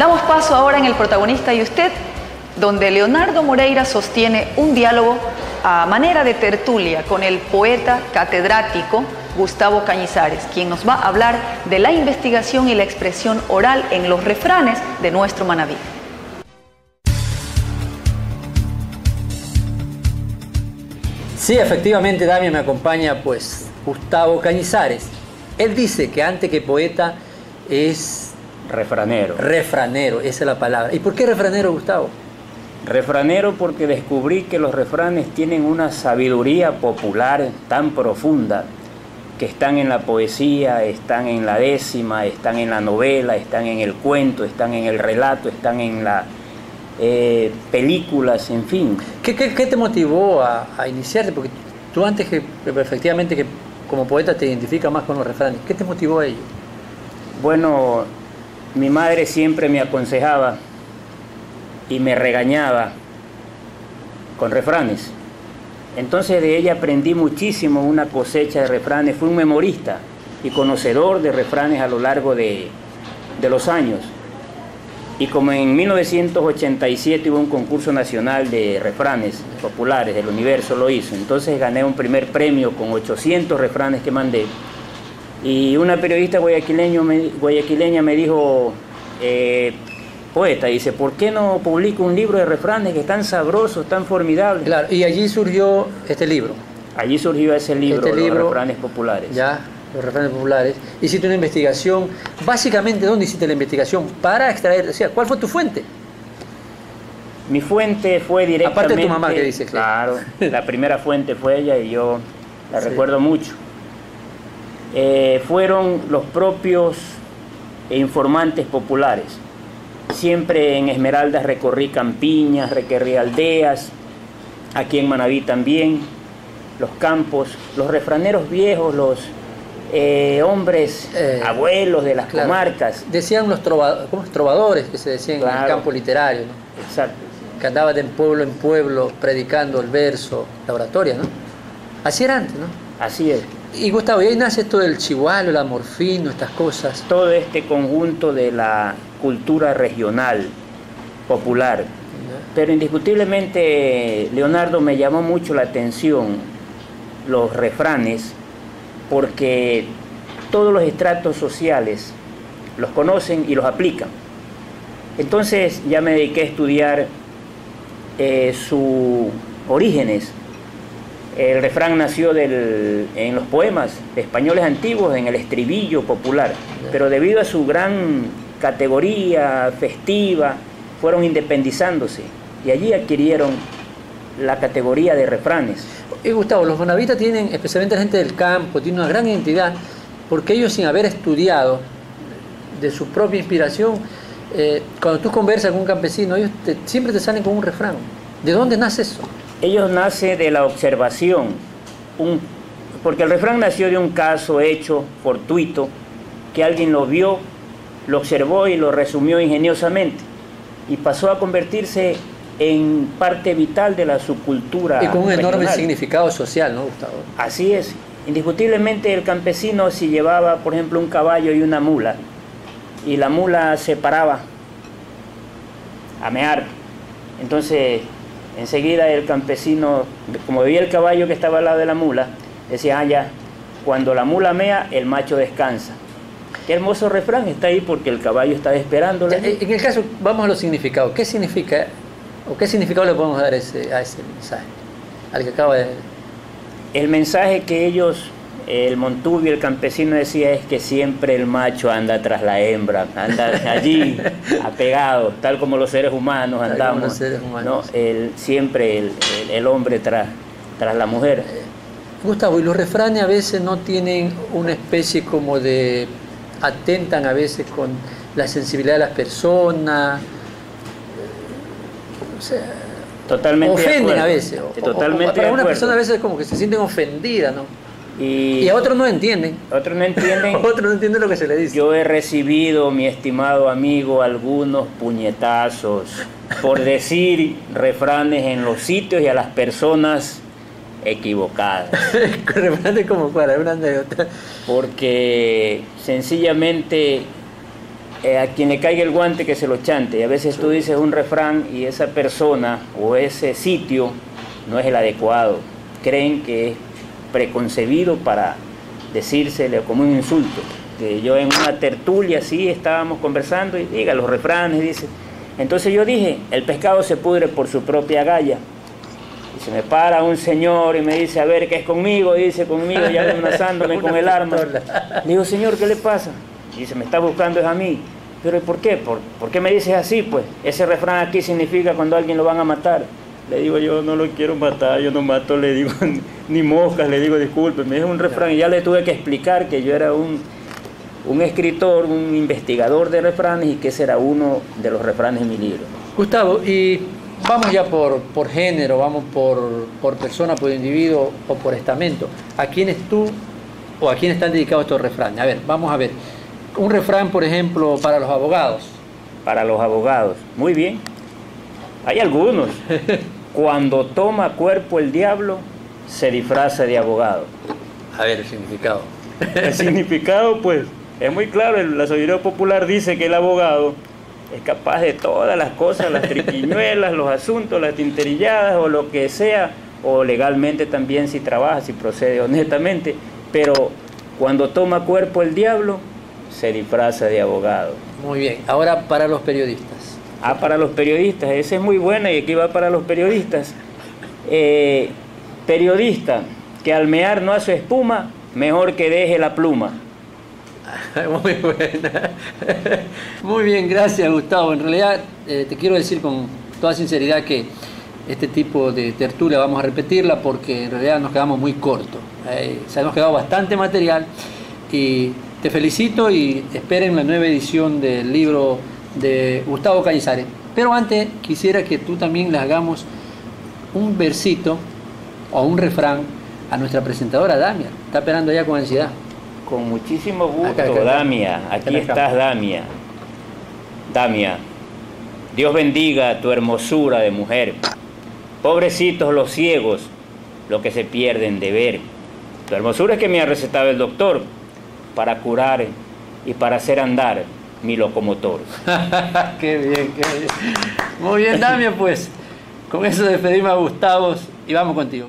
Damos paso ahora en El Protagonista y Usted, donde Leonardo Moreira sostiene un diálogo a manera de tertulia con el poeta catedrático Gustavo Cañizares, quien nos va a hablar de la investigación y la expresión oral en los refranes de nuestro Manabí. Sí, efectivamente, Damián, me acompaña pues Gustavo Cañizares. Él dice que antes que poeta es... refranero. Refranero, esa es la palabra. ¿Y por qué refranero, Gustavo? Refranero porque descubrí que los refranes tienen una sabiduría popular tan profunda, que están en la poesía, están en la décima, están en la novela, están en el cuento, están en el relato, están en las películas, en fin. ¿Qué te motivó a iniciarte? Porque tú antes que efectivamente que como poeta te identificas más con los refranes. ¿Qué te motivó a ello? Bueno, mi madre siempre me aconsejaba y me regañaba con refranes. Entonces de ella aprendí muchísimo, una cosecha de refranes. Fui un memorista y conocedor de refranes a lo largo de los años. Y como en 1987 hubo un concurso nacional de refranes populares del universo, lo hizo. Entonces gané un primer premio con 800 refranes que mandé. Y una periodista guayaquileña me dijo, poeta, dice, ¿por qué no publico un libro de refranes que están sabrosos, tan formidables? Claro, y allí surgió este libro. Allí surgió ese libro, Los Refranes Populares. Ya, los refranes populares. Hiciste una investigación. Básicamente, ¿dónde hiciste la investigación? Para extraer, o sea, ¿cuál fue tu fuente? Mi fuente fue directamente... Aparte de tu mamá que dice. Claro, la primera fuente fue ella y yo la recuerdo mucho. Fueron los propios informantes populares. Siempre en Esmeraldas recorrí campiñas, recorrí aldeas, aquí en Manabí también, los campos, los refraneros viejos, los hombres abuelos de las comarcas. Decían los trovadores que se decían en el campo literario, ¿no? Exacto. Que andaban de pueblo en pueblo predicando el verso, la oratoria, ¿no? Así era antes, ¿no? Así es. Y Gustavo, y ahí nace esto del chihualo, el amorfino, estas cosas. Todo este conjunto de la cultura regional, popular. Pero indiscutiblemente, Leonardo, me llamó mucho la atención los refranes, porque todos los estratos sociales los conocen y los aplican. Entonces ya me dediqué a estudiar sus orígenes. El refrán nació en los poemas de españoles antiguos, en el estribillo popular, pero debido a su gran categoría festiva, fueron independizándose y allí adquirieron la categoría de refranes. Y Gustavo, los manavitas tienen, especialmente la gente del campo, tienen una gran identidad, porque ellos, sin haber estudiado de su propia inspiración, cuando tú conversas con un campesino, ellos siempre te salen con un refrán. ¿De dónde nace eso? Ellos nacen de la observación, porque el refrán nació de un caso hecho fortuito, que alguien lo vio, lo observó y lo resumió ingeniosamente, y pasó a convertirse en parte vital de la subcultura. Y con un regional. enorme significado social, ¿no, Gustavo? Así es. Indiscutiblemente el campesino, si llevaba, por ejemplo, un caballo y una mula, y la mula se paraba a mear, entonces enseguida el campesino, como veía el caballo que estaba al lado de la mula, decía, ya, cuando la mula mea, el macho descansa. Qué hermoso refrán, está ahí porque el caballo está esperándole. En el caso, vamos a los significados. ¿Qué significa, o qué significado le podemos dar a ese mensaje? Al que acaba de... El mensaje que ellos, el montubio, el campesino decía es que siempre el macho anda tras la hembra, anda allí apegado, tal como los seres humanos andamos. Los seres humanos. ¿No? Siempre el hombre tras la mujer. Gustavo, y los refranes a veces no tienen una especie como de... atentan a veces con la sensibilidad de las personas, o sea, totalmente ofenden a veces, totalmente para una persona a veces como que se sienten ofendidas, ¿no? Y a otros no entienden. Otros no entienden. Otros no entienden lo que se le dice. Yo he recibido, mi estimado amigo, algunos puñetazos por decir refranes en los sitios y a las personas equivocadas. Refranes como para una anécdota. Porque sencillamente a quien le caiga el guante que se lo chante. Y a veces tú dices un refrán y esa persona o ese sitio no es el adecuado. Creen que es preconcebido para decírsele como un insulto. Que yo en una tertulia así estábamos conversando y diga los refranes, dice. Entonces yo dije, el pescado se pudre por su propia galla. Y se me para un señor y me dice, a ver, ¿qué es conmigo? Y dice, conmigo, ya amenazándome con el arma. Le digo, señor, ¿qué le pasa? Y dice, me está buscando es a mí. Pero ¿y por qué? ¿Por qué me dices así? Pues ese refrán aquí significa cuando a alguien lo van a matar. Le digo, yo no lo quiero matar, yo no mato, le digo, ni moscas, le digo, disculpe, me es un refrán. Y ya le tuve que explicar que yo era un escritor, un investigador de refranes y que ese era uno de los refranes de mi libro. Gustavo, y vamos ya por género, vamos por persona, por individuo o por estamento. ¿A quiénes tú o a quién están dedicados estos refranes? A ver, vamos a ver. Un refrán, por ejemplo, para los abogados. Para los abogados, muy bien. Hay algunos. Cuando toma cuerpo el diablo, se disfraza de abogado. A ver el significado. El significado, pues, es muy claro. La sabiduría popular dice que el abogado es capaz de todas las cosas, las triquiñuelas, los asuntos, las tinterilladas o lo que sea, o legalmente también si trabaja, si procede honestamente, pero cuando toma cuerpo el diablo, se disfraza de abogado. Muy bien, ahora para los periodistas. Para los periodistas, esa es muy buena y aquí va para los periodistas. Periodista que al mear no hace espuma, mejor que deje la pluma. Muy buena. Muy bien, gracias Gustavo. En realidad te quiero decir con toda sinceridad que este tipo de tertulia vamos a repetirla porque en realidad nos quedamos muy cortos. Se nos ha quedado bastante material y te felicito y esperen la nueva edición del libro de Gustavo Cañizares. Pero antes quisiera que tú también le hagamos un versito o un refrán a nuestra presentadora Damia. Está esperando ya con ansiedad. Con muchísimo gusto, acá. Damia. Aquí estás, Damia. Damia, Dios bendiga tu hermosura de mujer. Pobrecitos los ciegos, lo que se pierden de ver. Tu hermosura es que me ha recetado el doctor para curar y para hacer andar mi locomotor. Qué bien, qué bien. Muy bien, Damia, pues. Con eso despedimos a Gustavo y vamos contigo.